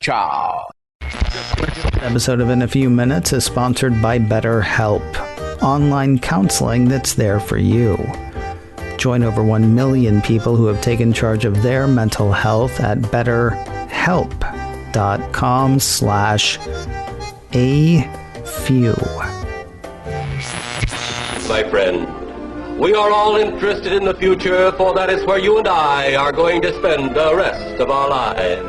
Ciao. Episode of In a Few Minutes is sponsored by BetterHelp, online counseling that's there for you. Join over 1 million people who have taken charge of their mental health at betterhelp.com/afew. My friend, we are all interested in the future, for that is where you and I are going to spend the rest of our lives.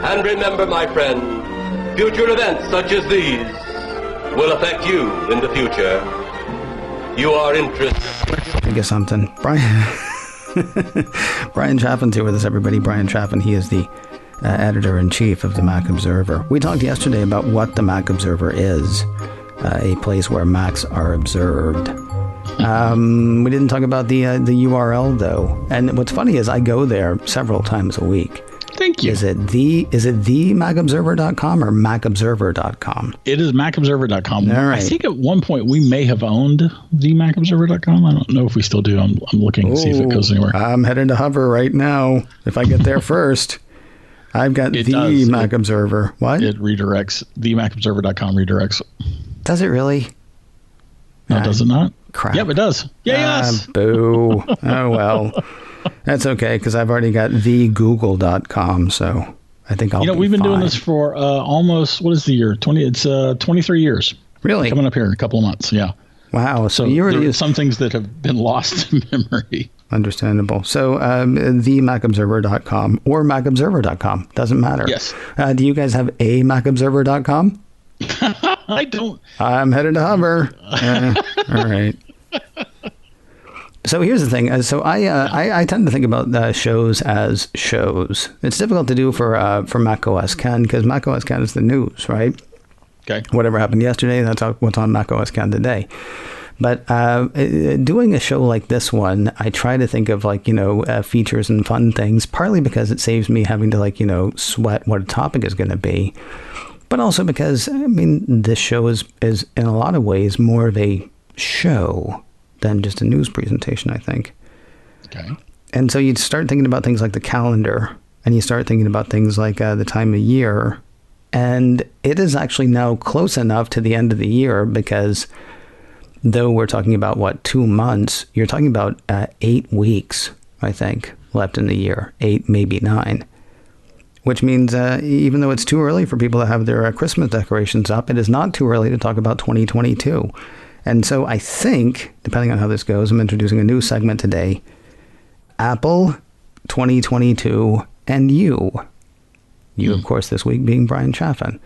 And remember, my friend, future events such as these will affect you in the future. You are interested. Think of something. Bryan Chaffin's here with us, everybody. Bryan Chaffin, he is the editor-in-chief of the Mac Observer. We talked yesterday about what the Mac Observer is, a place where Macs are observed. We didn't talk about the URL, though. And what's funny is I go there several times a week. Thank you. Is it the macobserver.com or macobserver.com? It is macobserver.com. All right. I think at one point we may have owned the macobserver.com. I don't know if we still do. I'm looking to see if it goes anywhere. I'm heading to Hover right now. If I get there first, I've got the Mac Observer. What? It redirects. The macobserver.com redirects. Does it really? No, does it not? Crap. Yep, it does. Yeah, yes. Boo. Oh, well. That's okay, because I've already got thegoogle.com, so I think I'll be we've been fine. doing this for almost, what is the year? 23 years. Really? Coming up here in a couple of months, yeah. Wow. So there are some things that have been lost in memory. Understandable. So themacobserver.com or macobserver.com. Doesn't matter. Yes. Do you guys have a macobserver.com? I don't. I'm headed to Hover. All right. So here's the thing. So I tend to think about shows as shows. It's difficult to do for Mac OS Ken because Mac OS Ken is the news, right? Okay. Whatever happened yesterday, that's what's on Mac OS Ken today. But doing a show like this one, I try to think of features and fun things, partly because it saves me having to sweat what a topic is going to be. But also because, this show is in a lot of ways more of a show than just a news presentation, I think. Okay. And so you start thinking about things like the calendar, and you start thinking about things like the time of year. And it is actually now close enough to the end of the year because though we're talking about, 2 months, you're talking about 8 weeks, I think, left in the year. 8, maybe 9. Which means even though it's too early for people to have their Christmas decorations up, it is not too early to talk about 2022. And so I think, depending on how this goes, I'm introducing a new segment today. Apple 2022 and you. You, of course, this week being Bryan Chaffin.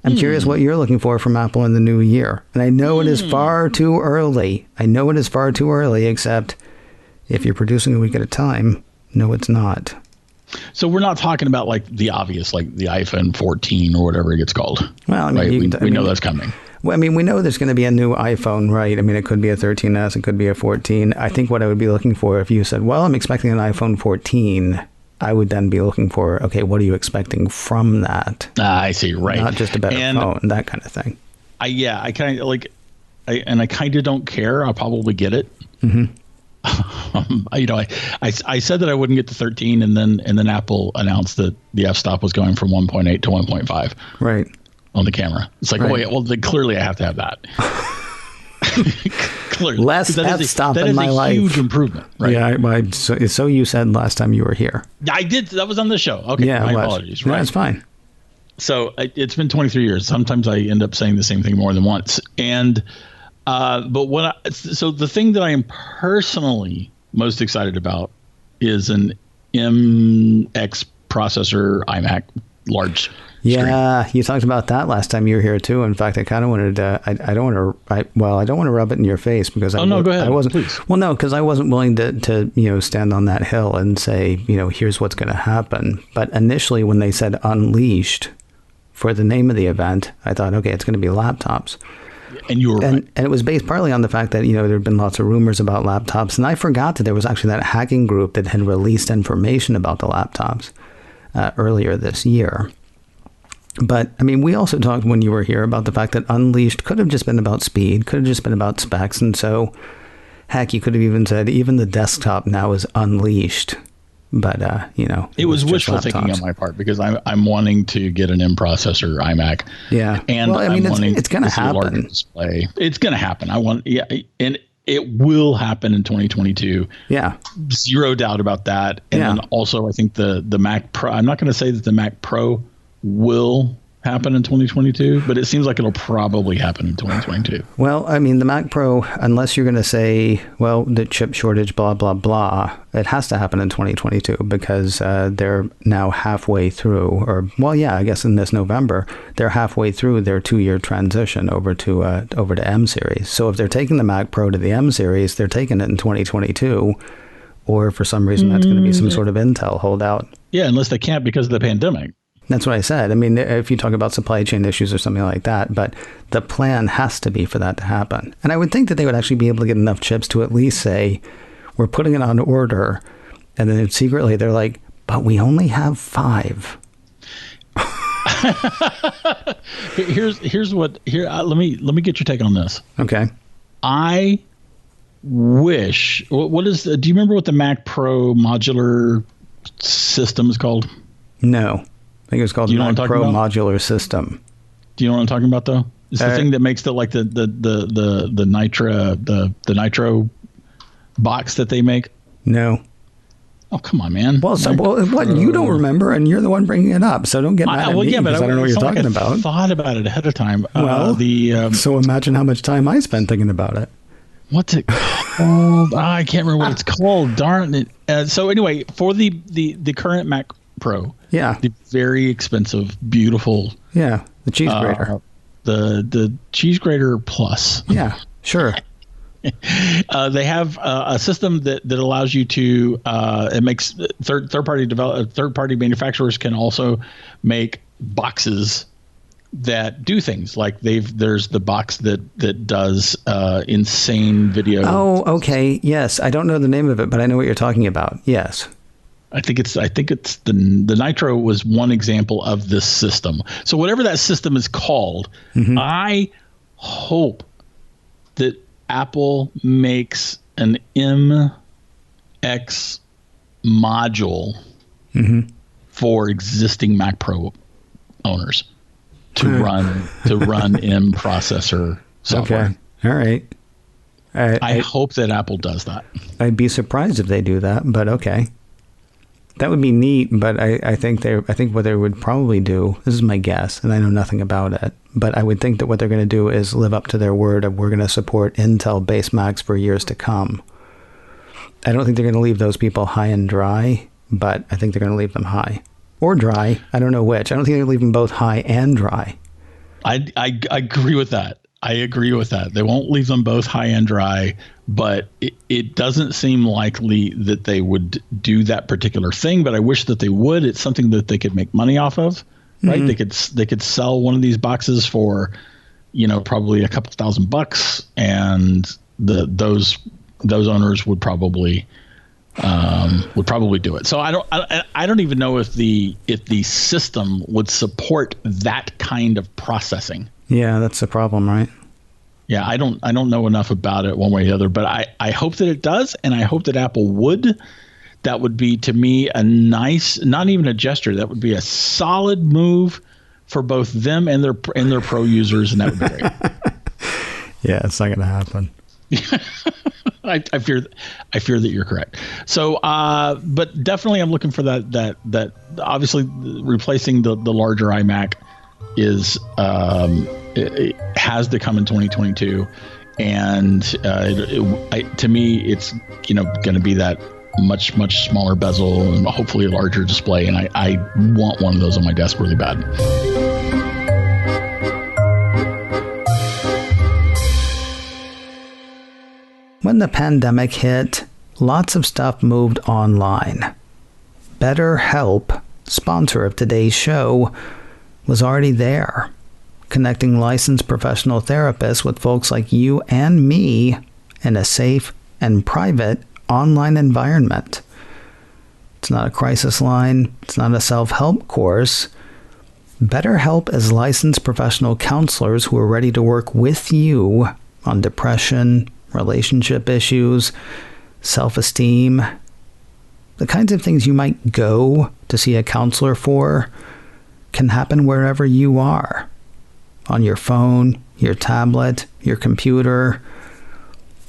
I'm curious what you're looking for from Apple in the new year. And I know it is far too early. Except if you're producing a week at a time, no, it's not. So we're not talking about the obvious, the iPhone 14 or whatever it gets called. Well, we know that's coming. Well, we know there's going to be a new iPhone, right? It could be a 13S, it could be a 14. I think what I would be looking for if you said, well, I'm expecting an iPhone 14, I would then be looking for, okay, what are you expecting from that? I see, right. Not just a better phone, that kind of thing. I kind of I kind of don't care. I'll probably get it. Mm-hmm. I said that I wouldn't get the 13, and then Apple announced that the f-stop was going from 1.8 to 1.5. Right. On the camera. It's like, right. Then clearly I have to have that. Clearly. Less f-stop in my life. That is a huge improvement, right? Yeah, so you said last time you were here. I did. That was on the show. Okay, yeah, my apologies. Right. That's fine. So it's been 23 years. Sometimes I end up saying the same thing more than once. And so the thing that I am personally most excited about is an MX processor iMac large. Yeah, you talked about that last time you were here too. In fact, I kind of wanted to. I don't want to rub it in your face because go ahead. I wasn't. Please. Well, no, because I wasn't willing to stand on that hill and say here's what's going to happen. But initially, when they said Unleashed for the name of the event, I thought, okay, it's going to be laptops. And you were right. And it was based partly on the fact that there had been lots of rumors about laptops, and I forgot that there was actually that hacking group that had released information about the laptops earlier this year. But, we also talked when you were here about the fact that Unleashed could have just been about speed, could have just been about specs. And so, heck, you could have even said even the desktop now is unleashed But, it was just wishful thinking on my part because I'm wanting to get an M processor iMac. Yeah. And well, I mean, it's going to happen. Display. It's going to happen. And it will happen in 2022. Yeah. Zero doubt about that. And then also I think the Mac Pro, I'm not going to say that the Mac Pro will happen in 2022, but it seems like it'll probably happen in 2022. Well, I mean, the Mac Pro, unless you're going to say, well, the chip shortage, blah, blah, blah, it has to happen in 2022 because they're now halfway through, I guess in this November, they're halfway through their 2-year transition over to M series. So if they're taking the Mac Pro to the M series, they're taking it in 2022, or for some reason that's going to be some sort of Intel holdout. Yeah, unless they can't because of the pandemic. That's what I said. I mean, if you talk about supply chain issues or something like that, but the plan has to be for that to happen. And I would think that they would actually be able to get enough chips to at least say, we're putting it on order. And then secretly they're like, but we only have 5. Let me get your take on this. Okay. I wish, do you remember what the Mac Pro modular system is called? No. I think it was called Mac Pro Modular System. Do you know what I'm talking about, though? It's the thing that makes the Nitro box that they make. No. Oh, come on, man. Well, what you don't remember, and you're the one bringing it up, so don't get mad at me because I don't know what you're talking about. I thought about it ahead of time. So imagine how much time I spent thinking about it. What's it called? I can't remember what it's called. Darn it. So anyway, for the current Mac Pro. Yeah. The very expensive, beautiful. Yeah. The cheese grater. The cheese grater plus. Yeah. Sure. They have a system that allows you to. It makes third party manufacturers can also make boxes that do things like there's the box that does insane video. Oh, okay. Yes, I don't know the name of it, but I know what you're talking about. Yes. I think it's the Nitro was one example of this system. So whatever that system is called, I hope that Apple makes an MX module for existing Mac Pro owners to run M processor software. Okay. All right. I hope that Apple does that. I'd be surprised if they do that, but okay. That would be neat, but I think what they would probably do, this is my guess, and I know nothing about it, but I would think that what they're going to do is live up to their word of we're going to support Intel-based Macs for years to come. I don't think they're going to leave those people high and dry, but I think they're going to leave them high. Or dry. I don't know which. I don't think they're going to leave them both high and dry. I agree with that. I agree with that. They won't leave them both high and dry, but it doesn't seem likely that they would do that particular thing. But I wish that they would. It's something that they could make money off of, right? They could sell one of these boxes for, probably a couple $1,000, and those owners would probably do it. So I don't even know if the system would support that kind of processing. Yeah, that's the problem, right? Yeah, I don't know enough about it one way or the other, but I hope that it does, and I hope that Apple would. That would be, to me, a nice, not even a gesture, that would be a solid move for both them and their pro users, and that would be great. Yeah, it's not going to happen. I fear that you're correct. So, but definitely, I'm looking for that. Obviously, replacing the larger iMac is it has to come in 2022, and to me, it's going to be that much smaller bezel and hopefully a larger display, and I want one of those on my desk really bad. When the pandemic hit, lots of stuff moved online. BetterHelp, sponsor of today's show, was already there, connecting licensed professional therapists with folks like you and me in a safe and private online environment. It's not a crisis line. It's not a self-help course. BetterHelp is licensed professional counselors who are ready to work with you on depression, relationship issues, self-esteem, The kinds of things you might go to see a counselor for can happen wherever you are. On your phone, your tablet, your computer.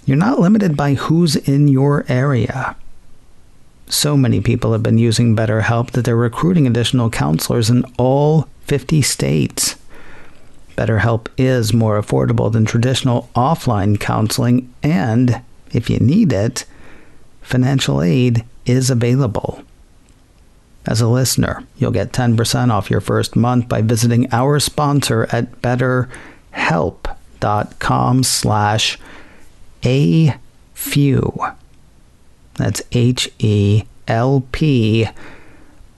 You're not limited by who's in your area. So many people have been using BetterHelp that they're recruiting additional counselors in all 50 states. BetterHelp is more affordable than traditional offline counseling, and if you need it, financial aid is available. As a listener, you'll get 10% off your first month by visiting our sponsor at betterhelp.com/AFEW. That's HELP.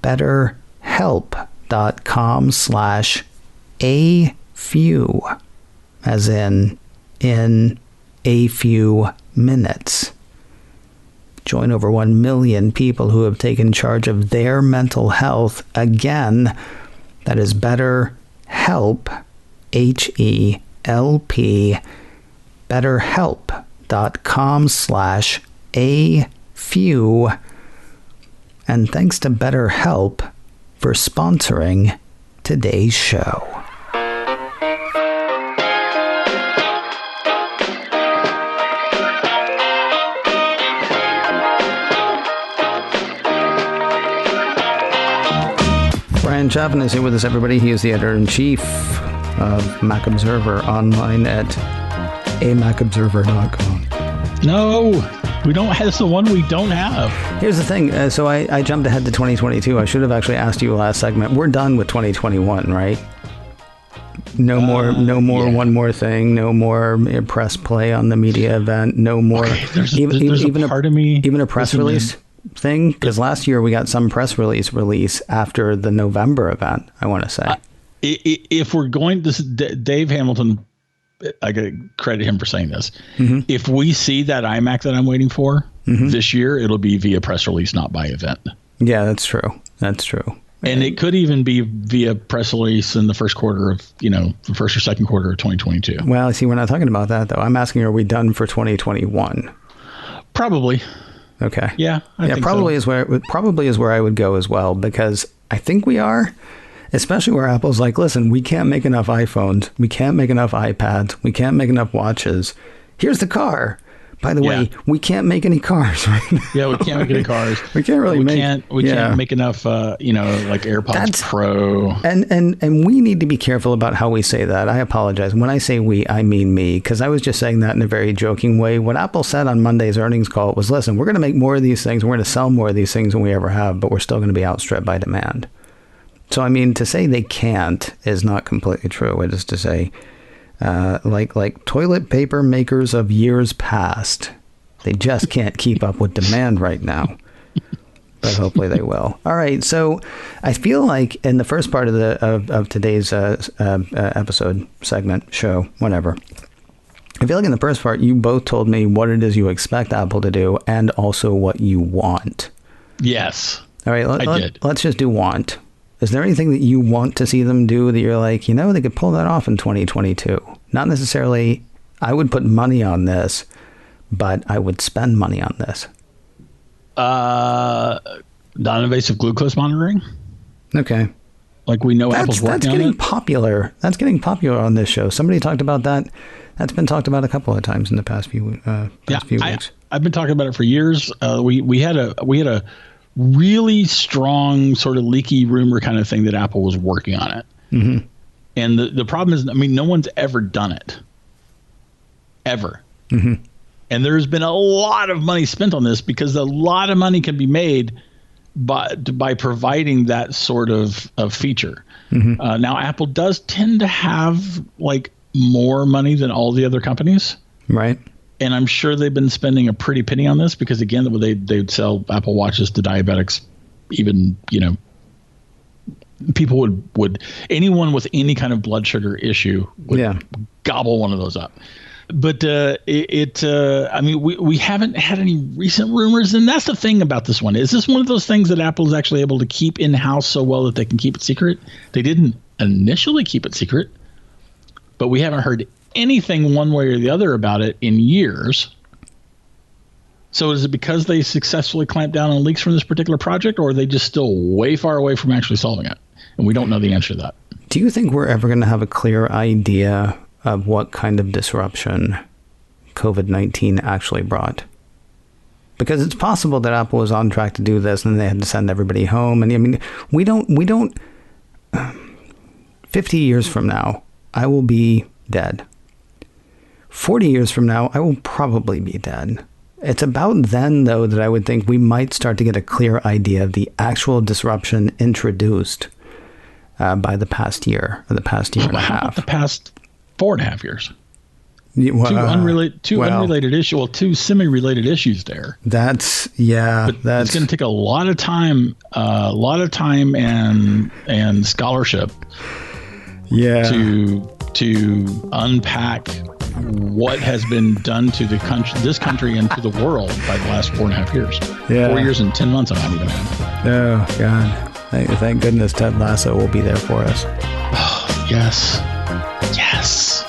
betterhelp.com/AFEW. As in a few minutes. Join over 1 million people who have taken charge of their mental health. Again, that is BetterHelp, HELP, betterhelp.com/AFEW. And thanks to BetterHelp for sponsoring today's show. Bryan Chaffin is here with us, everybody. He is the editor-in-chief of Mac Observer, online at amacobserver.com. No, we don't have. That's the one we don't have. Here's the thing. So I jumped ahead to 2022. I should have actually asked you last segment. We're done with 2021, right? No more. Yeah. One more thing. No more press play on the media event. No more. Okay, there's a part of me. Even a press release thing, because last year we got some press release after the November event, I want to say. If we're going, this is Dave Hamilton, I got to credit him for saying this. Mm-hmm. If we see that iMac that I'm waiting for this year, it'll be via press release, not by event. Yeah, that's true. And it could even be via press release in the first quarter of, the first or second quarter of 2022. Well, see, we're not talking about that, though. I'm asking, are we done for 2021? Probably. Okay. Yeah. I think probably so. is where I would go as well, because I think we are, especially where Apple's like, listen, we can't make enough iPhones, we can't make enough iPads, we can't make enough watches. Here's the car. By the way, we can't make any cars right now. Yeah, we can't make any cars. We can't really can't make enough, like AirPods Pro. And we need to be careful about how we say that. I apologize. When I say we, I mean me, because I was just saying that in a very joking way. What Apple said on Monday's earnings call was, listen, we're going to make more of these things. We're going to sell more of these things than we ever have, but we're still going to be outstripped by demand. So, I mean, to say they can't is not completely true. It is to say, like toilet paper makers of years past, they just can't keep up with demand right now. But hopefully they will. All right, so I feel like in the first part of today's episode, segment, show, whatever, I feel like in the first part you both told me what it is you expect Apple to do and also what you want. Yes. All right, let's just do want. Is there anything that you want to see them do that you're like, they could pull that off in 2022? Not necessarily, I would put money on this, but I would spend money on this. Non-invasive glucose monitoring. Okay. Like we know Apple's working on it. Popular. That's getting popular on this show. Somebody talked about that. That's been talked about a couple of times in the past few weeks. I've been talking about it for years. We had a really strong sort of leaky rumor kind of thing that Apple was working on it. Mm-hmm. And the problem is, no one's ever done it. Ever. Mm-hmm. And there's been a lot of money spent on this because a lot of money can be made by providing that sort of feature. Mm-hmm. Now, Apple does tend to have like more money than all the other companies. Right. And I'm sure they've been spending a pretty penny on this because, again, they'd sell Apple Watches to diabetics. Even, people would anyone with any kind of blood sugar issue would gobble one of those up. But we haven't had any recent rumors. And that's the thing about this one. Is this one of those things that Apple is actually able to keep in-house so well that they can keep it secret? They didn't initially keep it secret, but we haven't heard anything one way or the other about it in years. So is it because they successfully clamped down on leaks from this particular project, or are they just still way far away from actually solving it? And we don't know the answer to that. Do you think we're ever going to have a clear idea of what kind of disruption COVID-19 actually brought? Because it's possible that Apple was on track to do this and they had to send everybody home. And I mean, we don't 50 years from now, I will be dead. 40 years from now, I will probably be dead. It's about then, though, that I would think we might start to get a clear idea of the actual disruption introduced by the past year, or the past year and a half. The past 4.5 years. Well, unrelated issues. Well, two semi-related issues there. That's it's going to take a lot of time, and scholarship. Yeah. To unpack what has been done to this country and to the world by the last 4.5 years. Yeah. 4 years and 10 months, I might even add. Oh, God. Thank goodness Ted Lasso will be there for us. Yes. Yes.